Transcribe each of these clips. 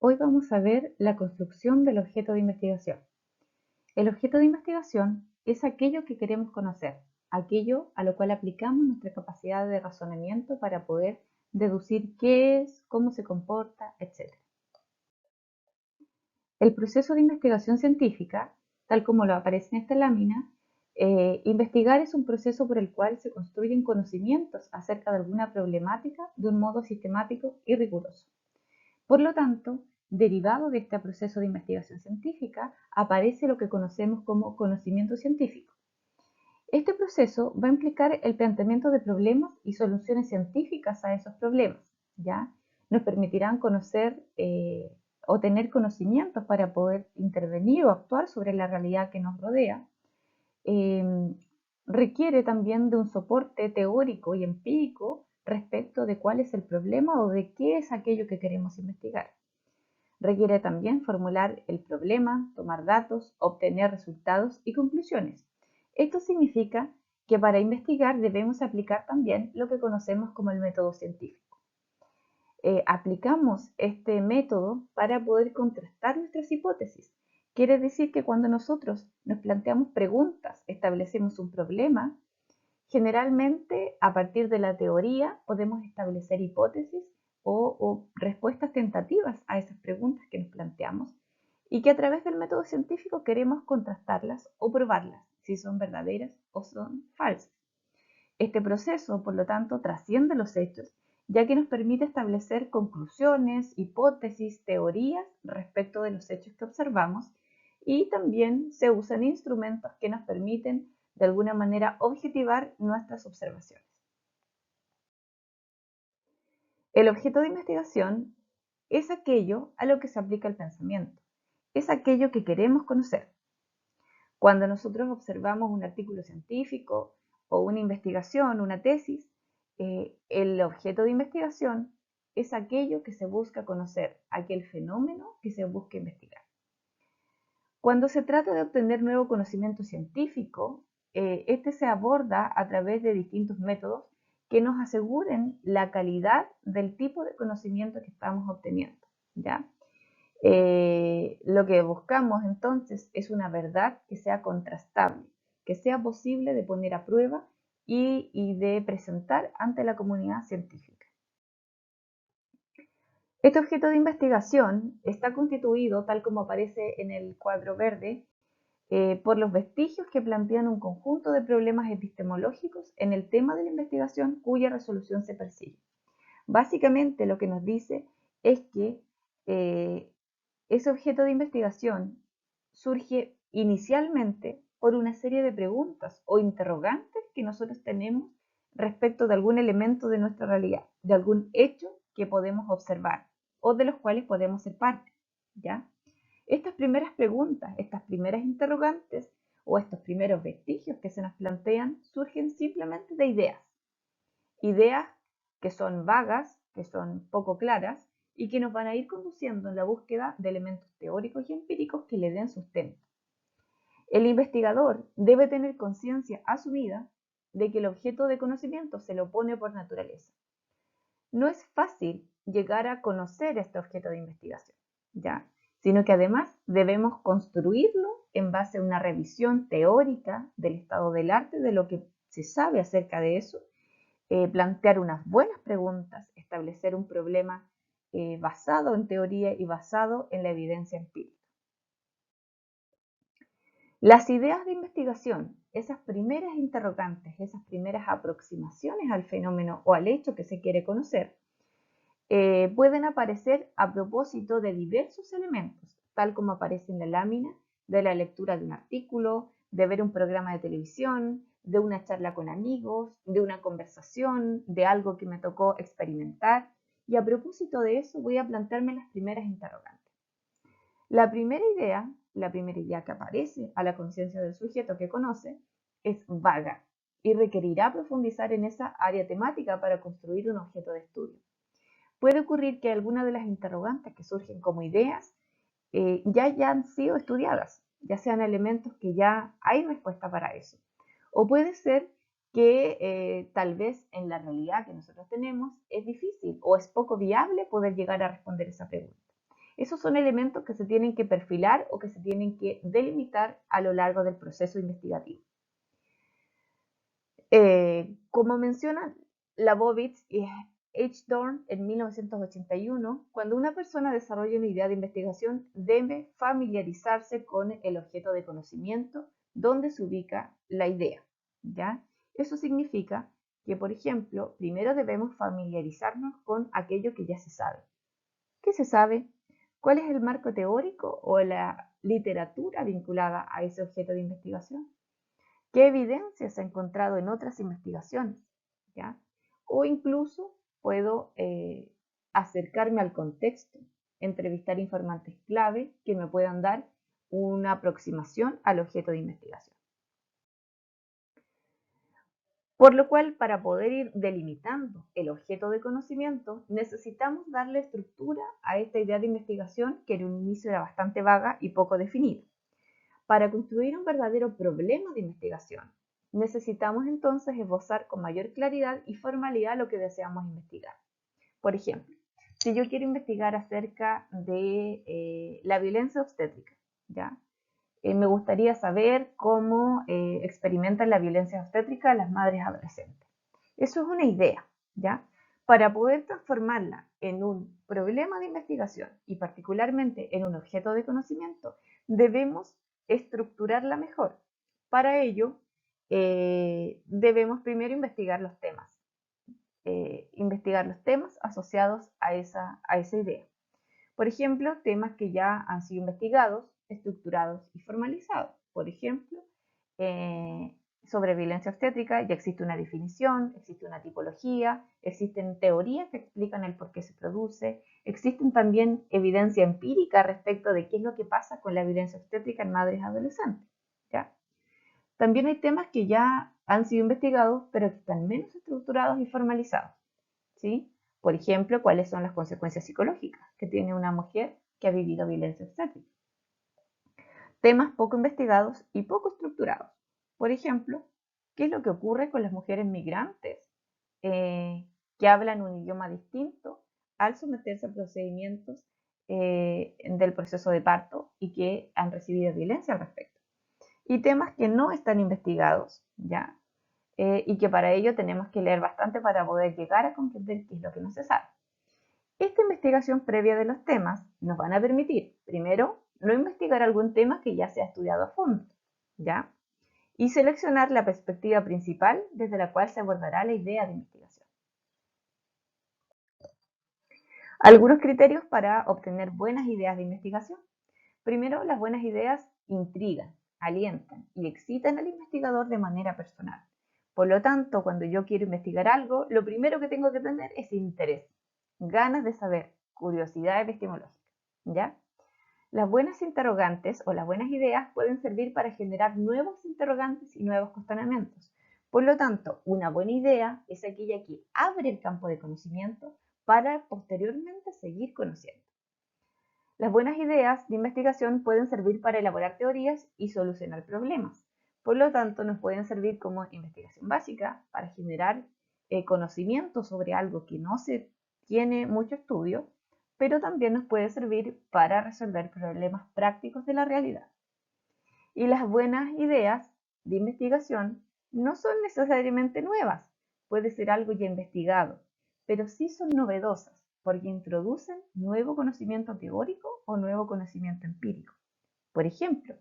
Hoy vamos a ver la construcción del objeto de investigación. El objeto de investigación es aquello que queremos conocer, aquello a lo cual aplicamos nuestra capacidad de razonamiento para poder deducir qué es, cómo se comporta, etc. El proceso de investigación científica, tal como lo aparece en esta lámina, investigar es un proceso por el cual se construyen conocimientos acerca de alguna problemática de un modo sistemático y riguroso. Por lo tanto, derivado de este proceso de investigación científica, aparece lo que conocemos como conocimiento científico. Este proceso va a implicar el planteamiento de problemas y soluciones científicas a esos problemas, ¿ya? Nos permitirán conocer o tener conocimientos para poder intervenir o actuar sobre la realidad que nos rodea. Requiere también de un soporte teórico y empírico respecto de cuál es el problema o de qué es aquello que queremos investigar. Requiere también formular el problema, tomar datos, obtener resultados y conclusiones. Esto significa que para investigar debemos aplicar también lo que conocemos como el método científico. Aplicamos este método para poder contrastar nuestras hipótesis. Quiere decir que cuando nosotros nos planteamos preguntas, establecemos un problema, generalmente a partir de la teoría podemos establecer hipótesis o respuestas tentativas a esas preguntas que nos planteamos y que a través del método científico queremos contrastarlas o probarlas, si son verdaderas o son falsas. Este proceso, por lo tanto, trasciende los hechos, ya que nos permite establecer conclusiones, hipótesis, teorías respecto de los hechos que observamos y también se usan instrumentos que nos permiten de alguna manera objetivar nuestras observaciones. El objeto de investigación es aquello a lo que se aplica el pensamiento, es aquello que queremos conocer. Cuando nosotros observamos un artículo científico o una investigación, una tesis, el objeto de investigación es aquello que se busca conocer, aquel fenómeno que se busca investigar. Cuando se trata de obtener nuevo conocimiento científico, este se aborda a través de distintos métodos que nos aseguren la calidad del tipo de conocimiento que estamos obteniendo, ¿ya? Lo que buscamos entonces es una verdad que sea contrastable, que sea posible de poner a prueba y de presentar ante la comunidad científica. Este objeto de investigación está constituido, tal como aparece en el cuadro verde, por los vestigios que plantean un conjunto de problemas epistemológicos en el tema de la investigación cuya resolución se persigue. Básicamente lo que nos dice es que ese objeto de investigación surge inicialmente por una serie de preguntas o interrogantes que nosotros tenemos respecto de algún elemento de nuestra realidad, de algún hecho que podemos observar o de los cuales podemos ser parte, ¿ya? Estas primeras preguntas, estas primeras interrogantes o estos primeros vestigios que se nos plantean surgen simplemente de ideas. Ideas que son vagas, que son poco claras y que nos van a ir conduciendo en la búsqueda de elementos teóricos y empíricos que le den sustento. El investigador debe tener conciencia asumida de que el objeto de conocimiento se lo opone por naturaleza. No es fácil llegar a conocer este objeto de investigación, ¿ya? Sino que además debemos construirlo en base a una revisión teórica del estado del arte, de lo que se sabe acerca de eso, plantear unas buenas preguntas, establecer un problema basado en teoría y basado en la evidencia empírica. Las ideas de investigación, esas primeras interrogantes, esas primeras aproximaciones al fenómeno o al hecho que se quiere conocer, pueden aparecer a propósito de diversos elementos, tal como aparece en la lámina, de la lectura de un artículo, de ver un programa de televisión, de una charla con amigos, de una conversación, de algo que me tocó experimentar. Y a propósito de eso voy a plantearme las primeras interrogantes. La primera idea que aparece a la conciencia del sujeto que conoce, es vaga y requerirá profundizar en esa área temática para construir un objeto de estudio. Puede ocurrir que algunas de las interrogantes que surgen como ideas ya hayan sido estudiadas, ya sean elementos que ya hay respuesta para eso. O puede ser que tal vez en la realidad que nosotros tenemos es difícil o es poco viable poder llegar a responder esa pregunta. Esos son elementos que se tienen que perfilar o que se tienen que delimitar a lo largo del proceso investigativo. Como mencionan Labovitz y H-Dorn en 1981, cuando una persona desarrolla una idea de investigación, debe familiarizarse con el objeto de conocimiento donde se ubica la idea, ¿ya? Eso significa que, por ejemplo, primero debemos familiarizarnos con aquello que ya se sabe. ¿Qué se sabe? ¿Cuál es el marco teórico o la literatura vinculada a ese objeto de investigación? ¿Qué evidencia se ha encontrado en otras investigaciones? ¿Ya? O incluso puedo acercarme al contexto, entrevistar informantes clave que me puedan dar una aproximación al objeto de investigación. Por lo cual, para poder ir delimitando el objeto de conocimiento, necesitamos darle estructura a esta idea de investigación que en un inicio era bastante vaga y poco definida. Para construir un verdadero problema de investigación, necesitamos entonces esbozar con mayor claridad y formalidad lo que deseamos investigar. Por ejemplo, si yo quiero investigar acerca de la violencia obstétrica, ¿ya? Me gustaría saber cómo experimentan la violencia obstétrica las madres adolescentes. Eso es una idea, ¿ya? Para poder transformarla en un problema de investigación y particularmente en un objeto de conocimiento, debemos estructurarla mejor. Para ello, debemos primero investigar los temas asociados a esa idea. Por ejemplo, temas que ya han sido investigados, estructurados y formalizados. Por ejemplo, sobre violencia obstétrica ya existe una definición, existe una tipología, existen teorías que explican el por qué se produce, existen también evidencia empírica respecto de qué es lo que pasa con la violencia obstétrica en madres adolescentes, ¿ya? También hay temas que ya han sido investigados, pero que están menos estructurados y formalizados, ¿sí? Por ejemplo, cuáles son las consecuencias psicológicas que tiene una mujer que ha vivido violencia obstétrica. Temas poco investigados y poco estructurados. Por ejemplo, ¿qué es lo que ocurre con las mujeres migrantes que hablan un idioma distinto al someterse a procedimientos del proceso de parto y que han recibido violencia al respecto? Y temas que no están investigados, ¿ya? Y que para ello tenemos que leer bastante para poder llegar a comprender qué es lo que no se sabe. Esta investigación previa de los temas nos van a permitir, primero, no investigar algún tema que ya se ha estudiado a fondo, ¿ya? Y seleccionar la perspectiva principal desde la cual se abordará la idea de investigación. Algunos criterios para obtener buenas ideas de investigación. Primero, las buenas ideas intrigan, alientan y excitan al investigador de manera personal. Por lo tanto, cuando yo quiero investigar algo, lo primero que tengo que tener es interés, ganas de saber, curiosidad epistemológica, ¿ya? Las buenas interrogantes o las buenas ideas pueden servir para generar nuevos interrogantes y nuevos cuestionamientos. Por lo tanto, una buena idea es aquella que abre el campo de conocimiento para posteriormente seguir conociendo. Las buenas ideas de investigación pueden servir para elaborar teorías y solucionar problemas. Por lo tanto, nos pueden servir como investigación básica para generar conocimiento sobre algo que no se tiene mucho estudio, pero también nos puede servir para resolver problemas prácticos de la realidad. Y las buenas ideas de investigación no son necesariamente nuevas, puede ser algo ya investigado, pero sí son novedosas porque introducen nuevo conocimiento teórico o nuevo conocimiento empírico. Por ejemplo,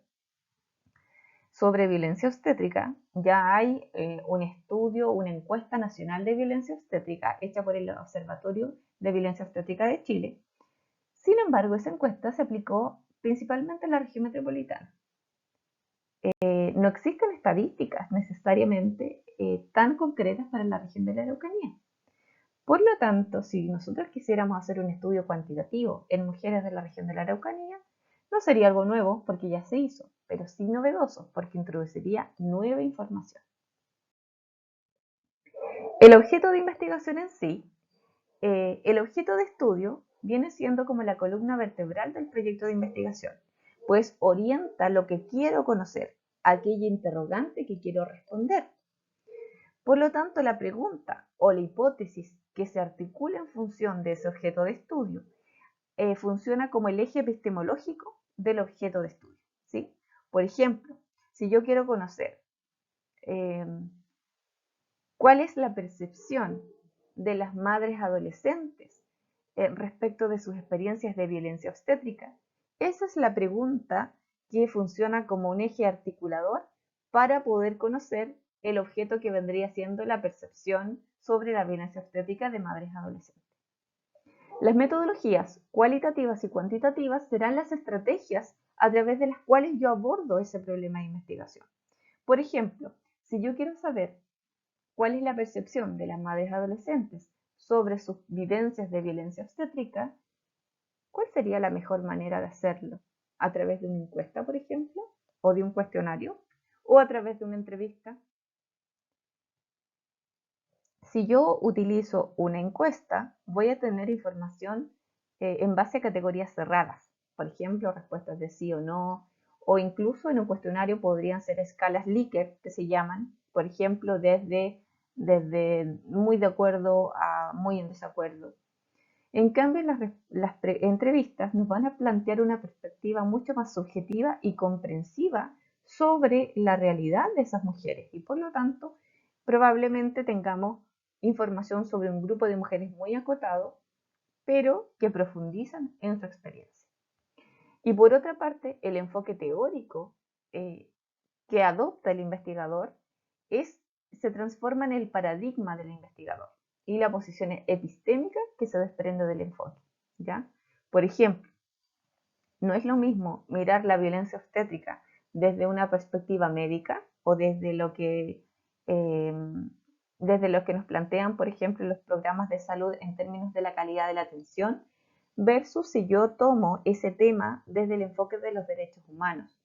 sobre violencia obstétrica, ya hay un estudio, una encuesta nacional de violencia obstétrica hecha por el Observatorio de Violencia Obstétrica de Chile. Sin embargo, esa encuesta se aplicó principalmente en la región metropolitana. No existen estadísticas necesariamente tan concretas para la región de la Araucanía. Por lo tanto, si nosotros quisiéramos hacer un estudio cuantitativo en mujeres de la región de la Araucanía, no sería algo nuevo porque ya se hizo, pero sí novedoso porque introduciría nueva información. El objeto de investigación en sí, el objeto de estudio viene siendo como la columna vertebral del proyecto de investigación, pues orienta lo que quiero conocer, aquella interrogante que quiero responder. Por lo tanto, la pregunta o la hipótesis que se articula en función de ese objeto de estudio funciona como el eje epistemológico del objeto de estudio, ¿sí? Por ejemplo, si yo quiero conocer cuál es la percepción de las madres adolescentes respecto de sus experiencias de violencia obstétrica, esa es la pregunta que funciona como un eje articulador para poder conocer el objeto que vendría siendo la percepción sobre la violencia obstétrica de madres adolescentes. Las metodologías cualitativas y cuantitativas serán las estrategias a través de las cuales yo abordo ese problema de investigación. Por ejemplo, si yo quiero saber cuál es la percepción de las madres adolescentes sobre sus vivencias de violencia obstétrica, ¿cuál sería la mejor manera de hacerlo? ¿A través de una encuesta, por ejemplo? ¿O de un cuestionario? ¿O a través de una entrevista? Si yo utilizo una encuesta, voy a tener información en base a categorías cerradas. Por ejemplo, respuestas de sí o no, o incluso en un cuestionario podrían ser escalas Likert, que se llaman, por ejemplo, desde muy de acuerdo a muy en desacuerdo. En cambio, las entrevistas nos van a plantear una perspectiva mucho más subjetiva y comprensiva sobre la realidad de esas mujeres y por lo tanto probablemente tengamos información sobre un grupo de mujeres muy acotado, pero que profundizan en su experiencia. Y por otra parte, el enfoque teórico que adopta el investigador se transforma en el paradigma del investigador y la posición epistémica que se desprende del enfoque, ¿ya? Por ejemplo, no es lo mismo mirar la violencia obstétrica desde una perspectiva médica o desde lo que nos plantean, por ejemplo, los programas de salud en términos de la calidad de la atención, versus si yo tomo ese tema desde el enfoque de los derechos humanos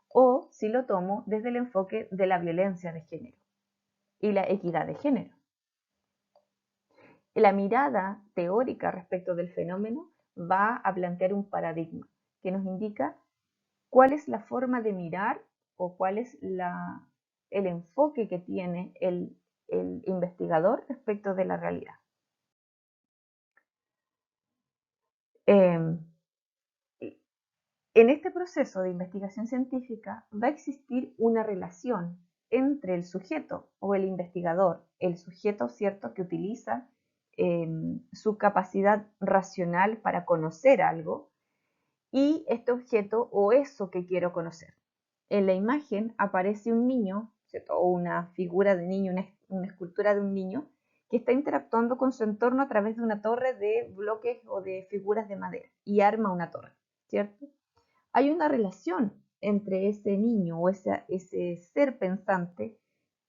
o si lo tomo desde el enfoque de la violencia de género y la equidad de género. La mirada teórica respecto del fenómeno va a plantear un paradigma que nos indica cuál es la forma de mirar o cuál es el enfoque que tiene el investigador respecto de la realidad. En este proceso de investigación científica va a existir una relación entre el sujeto o el investigador, el sujeto, ¿cierto?, que utiliza su capacidad racional para conocer algo, y este objeto o eso que quiero conocer. En la imagen aparece un niño, ¿cierto?, o una figura de niño, una escultura de un niño, que está interactuando con su entorno a través de una torre de bloques o de figuras de madera y arma una torre, ¿cierto? Hay una relación entre ese niño o ese ser pensante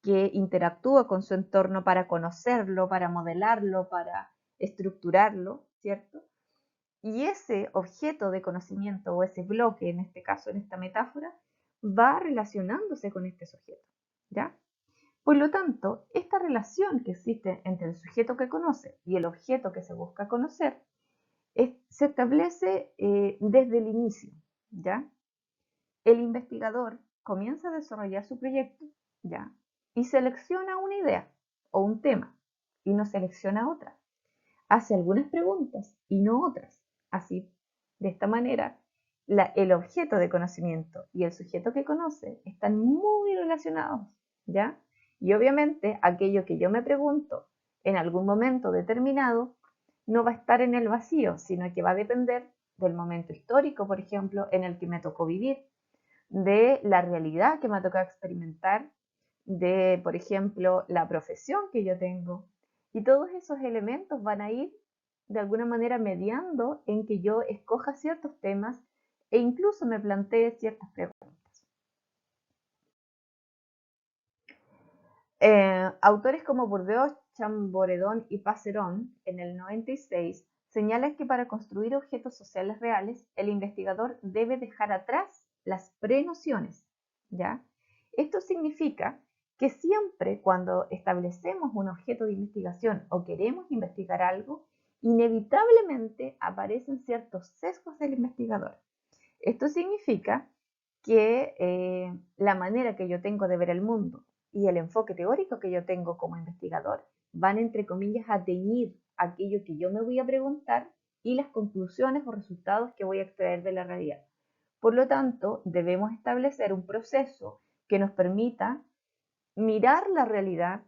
que interactúa con su entorno para conocerlo, para modelarlo, para estructurarlo, ¿cierto? Y ese objeto de conocimiento o ese bloque, en este caso, en esta metáfora, va relacionándose con este sujeto, ¿ya? Por lo tanto, esta relación que existe entre el sujeto que conoce y el objeto que se busca conocer se establece desde el inicio, ¿ya? El investigador comienza a desarrollar su proyecto, ¿ya? Y selecciona una idea o un tema y no selecciona otra. Hace algunas preguntas y no otras. Así, de esta manera, el objeto de conocimiento y el sujeto que conoce están muy relacionados, ¿ya? Y obviamente aquello que yo me pregunto en algún momento determinado no va a estar en el vacío, sino que va a depender del momento histórico, por ejemplo, en el que me tocó vivir, de la realidad que me ha tocado experimentar, de, por ejemplo, la profesión que yo tengo. Y todos esos elementos van a ir de alguna manera mediando en que yo escoja ciertos temas e incluso me plantee ciertas preguntas. Autores como Bourdieu, Chamboredón y Passeron en el 96 señalan que para construir objetos sociales reales, el investigador debe dejar atrás las prenociones, ¿ya? Esto significa que siempre cuando establecemos un objeto de investigación o queremos investigar algo, inevitablemente aparecen ciertos sesgos del investigador. Esto significa que la manera que yo tengo de ver el mundo y el enfoque teórico que yo tengo como investigador van, entre comillas, a teñir aquello que yo me voy a preguntar y las conclusiones o resultados que voy a extraer de la realidad. Por lo tanto, debemos establecer un proceso que nos permita mirar la realidad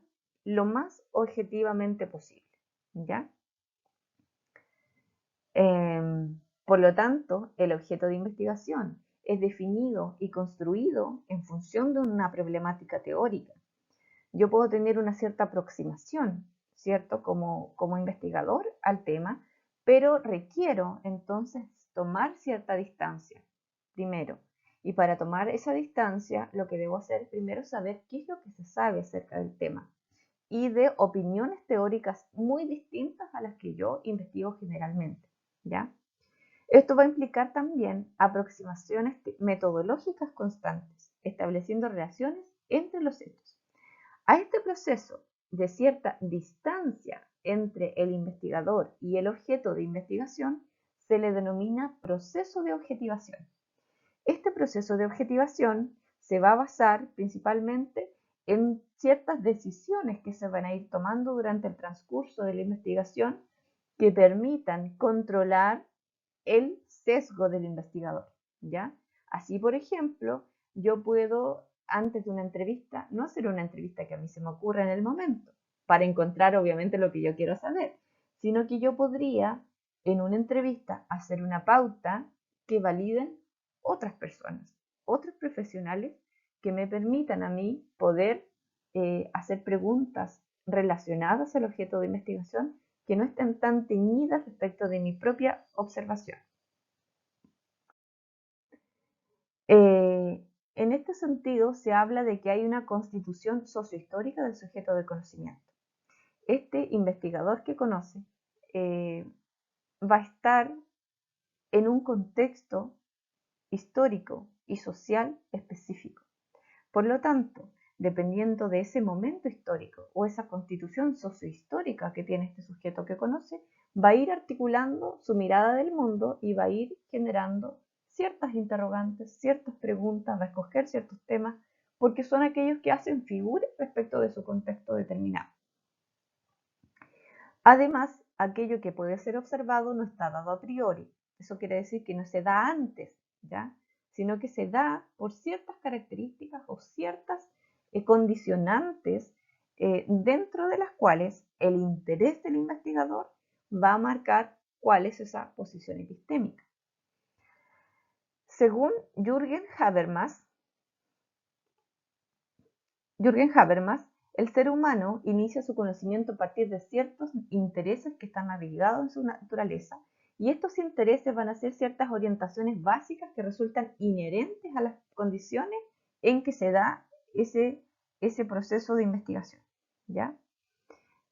lo más objetivamente posible, ¿ya? Por lo tanto, el objeto de investigación es definido y construido en función de una problemática teórica. Yo puedo tener una cierta aproximación, ¿cierto? Como investigador al tema, pero requiero entonces tomar cierta distancia, primero. Y para tomar esa distancia, lo que debo hacer es primero saber qué es lo que se sabe acerca del tema y de opiniones teóricas muy distintas a las que yo investigo generalmente, ¿ya? Esto va a implicar también aproximaciones metodológicas constantes, estableciendo relaciones entre los hechos. A este proceso de cierta distancia entre el investigador y el objeto de investigación se le denomina proceso de objetivación. Este proceso de objetivación se va a basar principalmente en ciertas decisiones que se van a ir tomando durante el transcurso de la investigación que permitan controlar el sesgo del investigador, ¿ya? Así, por ejemplo, yo puedo, antes de una entrevista, no hacer una entrevista que a mí se me ocurra en el momento, para encontrar obviamente lo que yo quiero saber, sino que yo podría, en una entrevista, hacer una pauta que validen otras personas, otros profesionales que me permitan a mí poder hacer preguntas relacionadas al objeto de investigación que no estén tan teñidas respecto de mi propia observación. En este sentido, se habla de que hay una constitución sociohistórica del sujeto de conocimiento. Este investigador que conoce va a estar en un contexto histórico y social específico. Por lo tanto, dependiendo de ese momento histórico o esa constitución sociohistórica que tiene este sujeto que conoce, va a ir articulando su mirada del mundo y va a ir generando ciertas interrogantes, ciertas preguntas, va a escoger ciertos temas, porque son aquellos que hacen figuras respecto de su contexto determinado. Además, aquello que puede ser observado no está dado a priori. Eso quiere decir que no se da antes, ¿ya? Sino que se da por ciertas características o ciertas condicionantes dentro de las cuales el interés del investigador va a marcar cuál es esa posición epistémica. Según Jürgen Habermas, el ser humano inicia su conocimiento a partir de ciertos intereses que están arraigados en su naturaleza, y estos intereses van a ser ciertas orientaciones básicas que resultan inherentes a las condiciones en que se da ese proceso de investigación, ¿ya?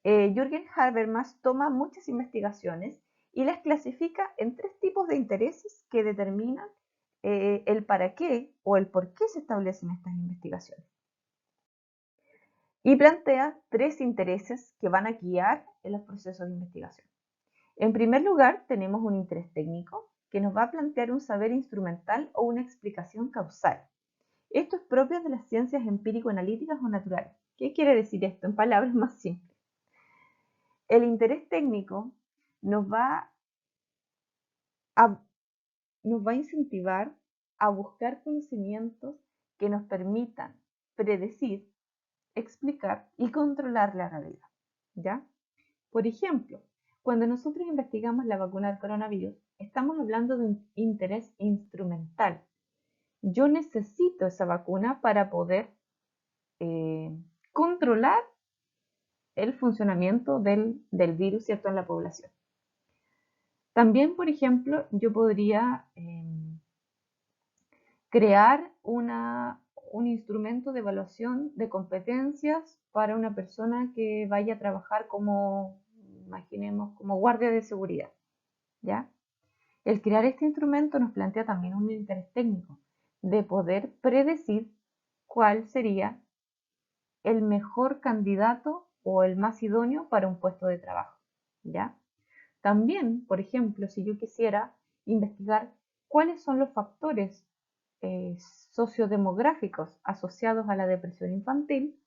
Jürgen Habermas toma muchas investigaciones y las clasifica en 3 tipos de intereses que determinan el para qué o el por qué se establecen estas investigaciones. Y plantea 3 intereses que van a guiar en los procesos de investigación. En primer lugar, tenemos un interés técnico que nos va a plantear un saber instrumental o una explicación causal. Esto es propio de las ciencias empírico-analíticas o naturales. ¿Qué quiere decir esto? En palabras más simples. El interés técnico nos va a incentivar a buscar conocimientos que nos permitan predecir, explicar y controlar la realidad, ¿ya? Por ejemplo, cuando nosotros investigamos la vacuna del coronavirus, estamos hablando de un interés instrumental. Yo necesito esa vacuna para poder controlar el funcionamiento del virus, ¿cierto?, en la población. También, por ejemplo, yo podría crear un instrumento de evaluación de competencias para una persona que vaya a trabajar como, imaginemos, como guardia de seguridad, ¿ya? El crear este instrumento nos plantea también un interés técnico de poder predecir cuál sería el mejor candidato o el más idóneo para un puesto de trabajo, ¿ya? También, por ejemplo, si yo quisiera investigar cuáles son los factores sociodemográficos asociados a la depresión infantil,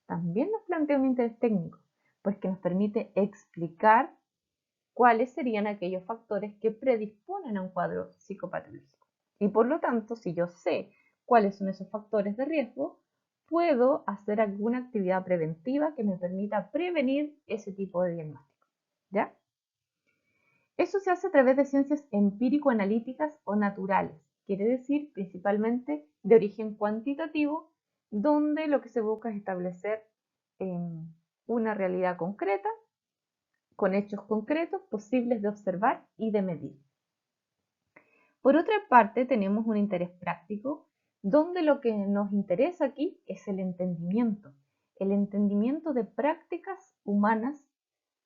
también nos plantea un interés técnico, pues que nos permite explicar cuáles serían aquellos factores que predisponen a un cuadro psicopatológico. Y por lo tanto, si yo sé cuáles son esos factores de riesgo, puedo hacer alguna actividad preventiva que me permita prevenir ese tipo de diagnóstico. ¿Ya? Eso se hace a través de ciencias empírico-analíticas o naturales, quiere decir principalmente de origen cuantitativo, donde lo que se busca es establecer una realidad concreta, con hechos concretos posibles de observar y de medir. Por otra parte, tenemos un interés práctico, donde lo que nos interesa aquí es el entendimiento de prácticas humanas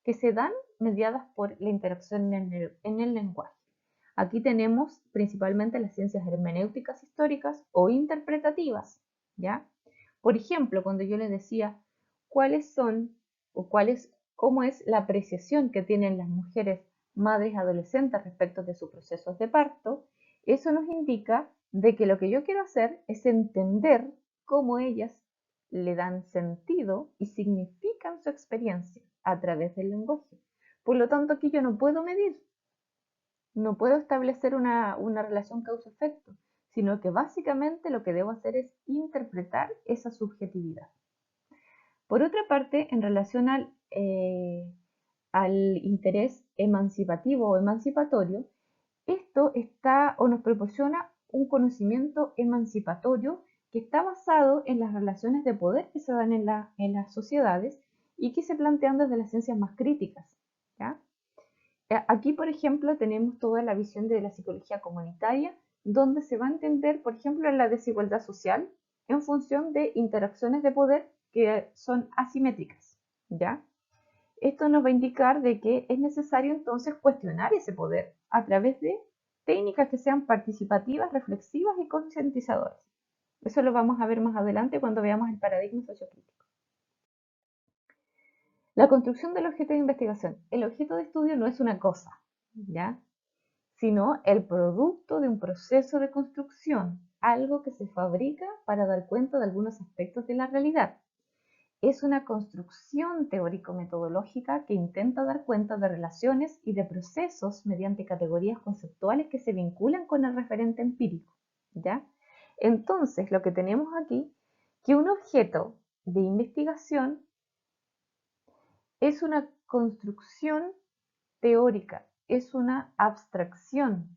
que se dan mediadas por la interacción en el lenguaje. Aquí tenemos principalmente las ciencias hermenéuticas históricas o interpretativas, ¿ya? Por ejemplo, cuando yo les decía cuáles son o cómo es la apreciación que tienen las mujeres madres adolescentes respecto de sus procesos de parto, eso nos indica de que lo que yo quiero hacer es entender cómo ellas le dan sentido y significan su experiencia a través del lenguaje. Por lo tanto, aquí yo no puedo medir, no puedo establecer una relación causa-efecto, sino que básicamente lo que debo hacer es interpretar esa subjetividad. Por otra parte, en relación al interés emancipativo o emancipatorio, esto está o nos proporciona un conocimiento emancipatorio que está basado en las relaciones de poder que se dan en las sociedades y que se plantean desde las ciencias más críticas, ¿ya? Aquí, por ejemplo, tenemos toda la visión de la psicología comunitaria, donde se va a entender, por ejemplo, la desigualdad social en función de interacciones de poder que son asimétricas, ¿ya? Esto nos va a indicar de que es necesario entonces cuestionar ese poder a través de técnicas que sean participativas, reflexivas y concientizadoras. Eso lo vamos a ver más adelante cuando veamos el paradigma sociocrítico. La construcción del objeto de investigación. El objeto de estudio no es una cosa, ¿ya? Sino el producto de un proceso de construcción, algo que se fabrica para dar cuenta de algunos aspectos de la realidad. Es una construcción teórico-metodológica que intenta dar cuenta de relaciones y de procesos mediante categorías conceptuales que se vinculan con el referente empírico, ¿ya? Entonces, lo que tenemos aquí, que un objeto de investigación es una construcción teórica, es una abstracción.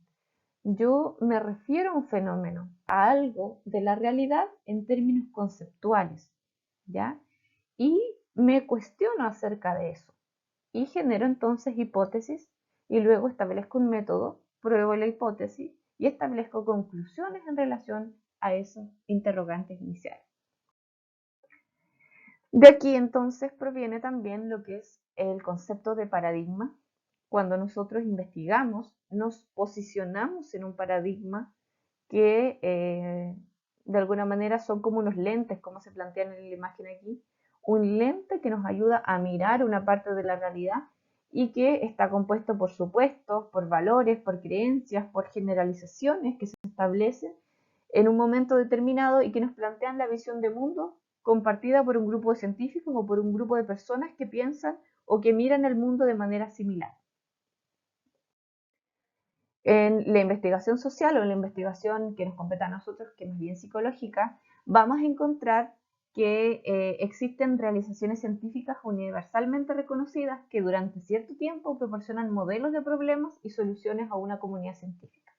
Yo me refiero a un fenómeno, a algo de la realidad en términos conceptuales, ¿ya? Y me cuestiono acerca de eso y genero entonces hipótesis y luego establezco un método, pruebo la hipótesis y establezco conclusiones en relación a esos interrogantes iniciales. De aquí entonces proviene también lo que es el concepto de paradigma. Cuando nosotros investigamos, nos posicionamos en un paradigma que de alguna manera son como unos lentes, como se plantean en la imagen aquí, un lente que nos ayuda a mirar una parte de la realidad y que está compuesto por supuestos, por valores, por creencias, por generalizaciones que se establecen en un momento determinado y que nos plantean la visión de mundo compartida por un grupo de científicos o por un grupo de personas que piensan o que miran el mundo de manera similar. En la investigación social o en la investigación que nos compete a nosotros, que es más bien psicológica, vamos a encontrar que existen realizaciones científicas universalmente reconocidas que durante cierto tiempo proporcionan modelos de problemas y soluciones a una comunidad científica.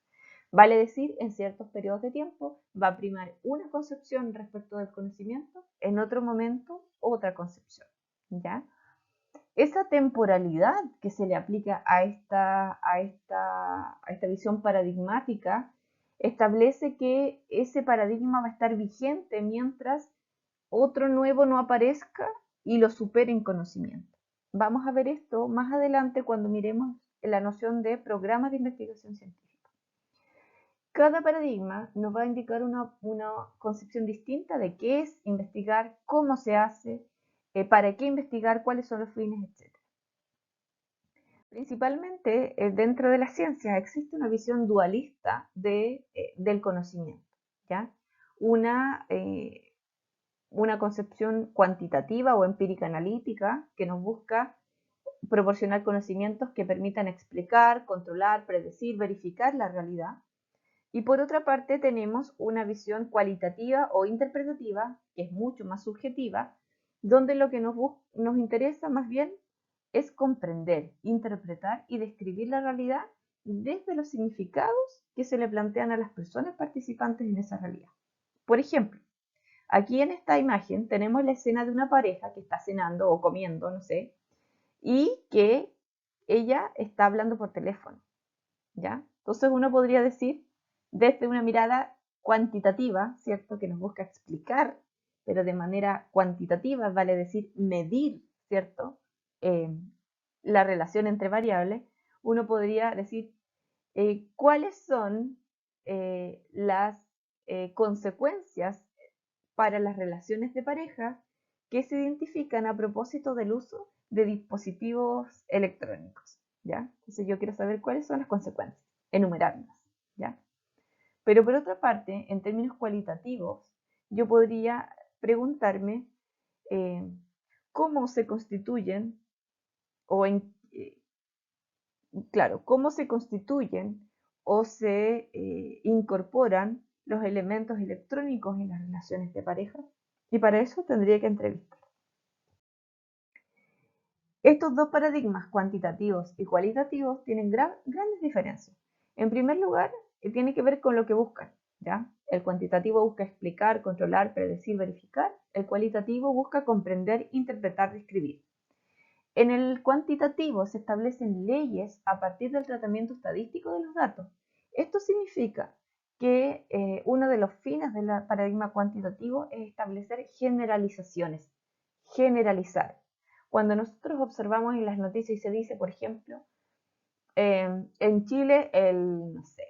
Vale decir, en ciertos periodos de tiempo va a primar una concepción respecto del conocimiento, en otro momento otra concepción, ¿ya? Esa temporalidad que se le aplica a esta visión paradigmática establece que ese paradigma va a estar vigente mientras otro nuevo no aparezca y lo supere en conocimiento. Vamos a ver esto más adelante cuando miremos la noción de programas de investigación científica. Cada paradigma nos va a indicar una concepción distinta de qué es investigar, cómo se hace, para qué investigar, cuáles son los fines, etc. Principalmente dentro de la ciencia existe una visión dualista del conocimiento, ¿ya? Una, una concepción cuantitativa o empírica analítica que nos busca proporcionar conocimientos que permitan explicar, controlar, predecir, verificar la realidad. Y por otra parte tenemos una visión cualitativa o interpretativa, que es mucho más subjetiva, donde lo que nos interesa más bien es comprender, interpretar y describir la realidad desde los significados que se le plantean a las personas participantes en esa realidad. Por ejemplo, aquí en esta imagen tenemos la escena de una pareja que está cenando o comiendo, no sé, y que ella está hablando por teléfono, ¿ya? Entonces uno podría decir, desde una mirada cuantitativa, ¿cierto? Que nos busca explicar, pero de manera cuantitativa, vale decir medir, ¿cierto? La relación entre variables, uno podría decir cuáles son las consecuencias para las relaciones de pareja que se identifican a propósito del uso de dispositivos electrónicos, ¿ya? Entonces yo quiero saber cuáles son las consecuencias, enumerarlas, ¿ya? Pero por otra parte, en términos cualitativos, yo podría preguntarme eh, cómo se constituyen o claro, cómo se constituyen o se incorporan los elementos electrónicos en las relaciones de pareja, y para eso tendría que entrevistar. Estos dos paradigmas, cuantitativos y cualitativos, tienen grandes diferencias. En primer lugar, tiene que ver con lo que buscan, ¿ya? El cuantitativo busca explicar, controlar, predecir, verificar. El cualitativo busca comprender, interpretar, describir. En el cuantitativo se establecen leyes a partir del tratamiento estadístico de los datos. Esto significa que uno de los fines del paradigma cuantitativo es establecer generalizaciones, generalizar. Cuando nosotros observamos en las noticias y se dice, por ejemplo, en Chile no sé,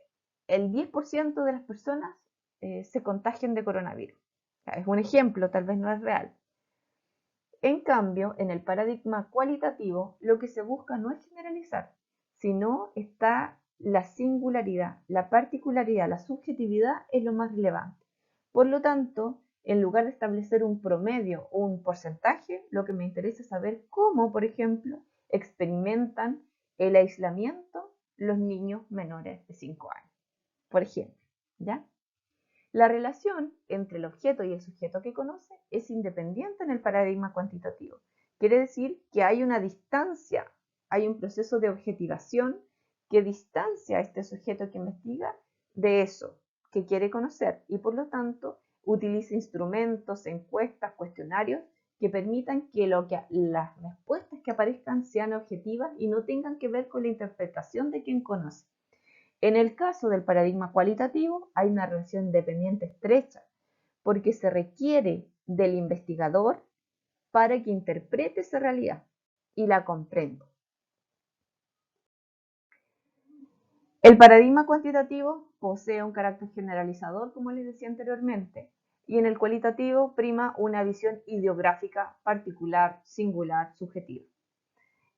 el 10% de las personas se contagian de coronavirus. O sea, es un ejemplo, tal vez no es real. En cambio, en el paradigma cualitativo, lo que se busca no es generalizar, sino está la singularidad, la particularidad, la subjetividad es lo más relevante. Por lo tanto, en lugar de establecer un promedio o un porcentaje, lo que me interesa es saber cómo, por ejemplo, experimentan el aislamiento los niños menores de 5 años. Por ejemplo, ¿ya? La relación entre el objeto y el sujeto que conoce es independiente en el paradigma cuantitativo. Quiere decir que hay una distancia, hay un proceso de objetivación que distancia a este sujeto que investiga de eso que quiere conocer y por lo tanto utiliza instrumentos, encuestas, cuestionarios que permitan que las respuestas que aparezcan sean objetivas y no tengan que ver con la interpretación de quien conoce. En el caso del paradigma cualitativo hay una relación dependiente estrecha porque se requiere del investigador para que interprete esa realidad y la comprenda. El paradigma cuantitativo posee un carácter generalizador, como les decía anteriormente, y en el cualitativo prima una visión ideográfica particular, singular, subjetiva.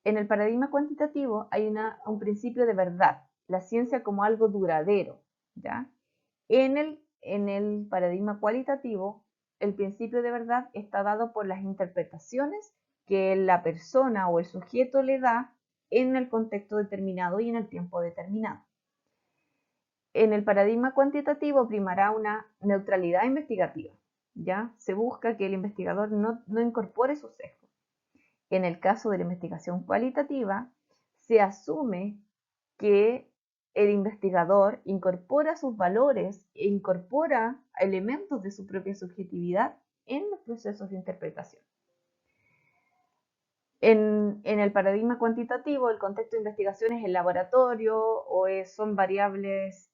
En el paradigma cuantitativo hay un principio de verdad, la ciencia como algo duradero, ¿ya? En el paradigma cualitativo, el principio de verdad está dado por las interpretaciones que la persona o el sujeto le da en el contexto determinado y en el tiempo determinado. En el paradigma cuantitativo primará una neutralidad investigativa, ¿ya? Se busca que el investigador no incorpore sus sesgos. En el caso de la investigación cualitativa, se asume que el investigador incorpora sus valores e incorpora elementos de su propia subjetividad en los procesos de interpretación. En el paradigma cuantitativo, el contexto de investigación es el laboratorio o son variables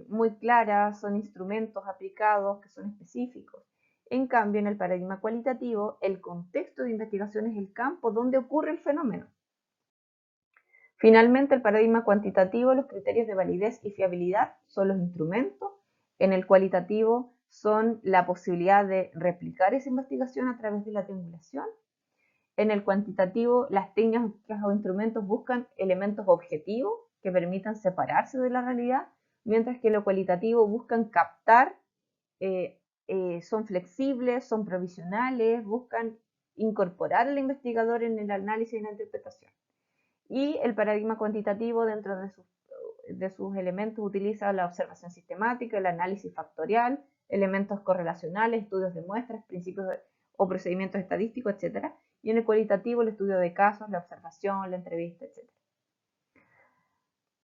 muy claras, son instrumentos aplicados que son específicos. En cambio, en el paradigma cualitativo, el contexto de investigación es el campo donde ocurre el fenómeno. Finalmente, el paradigma cuantitativo, los criterios de validez y fiabilidad son los instrumentos. En el cualitativo son la posibilidad de replicar esa investigación a través de la triangulación. En el cuantitativo, las técnicas o instrumentos buscan elementos objetivos que permitan separarse de la realidad, mientras que lo cualitativo buscan captar, son flexibles, son provisionales, buscan incorporar al investigador en el análisis y la interpretación. Y el paradigma cuantitativo, dentro de sus elementos, utiliza la observación sistemática, el análisis factorial, elementos correlacionales, estudios de muestras, principios o procedimientos estadísticos, etc. Y en el cualitativo, el estudio de casos, la observación, la entrevista, etc.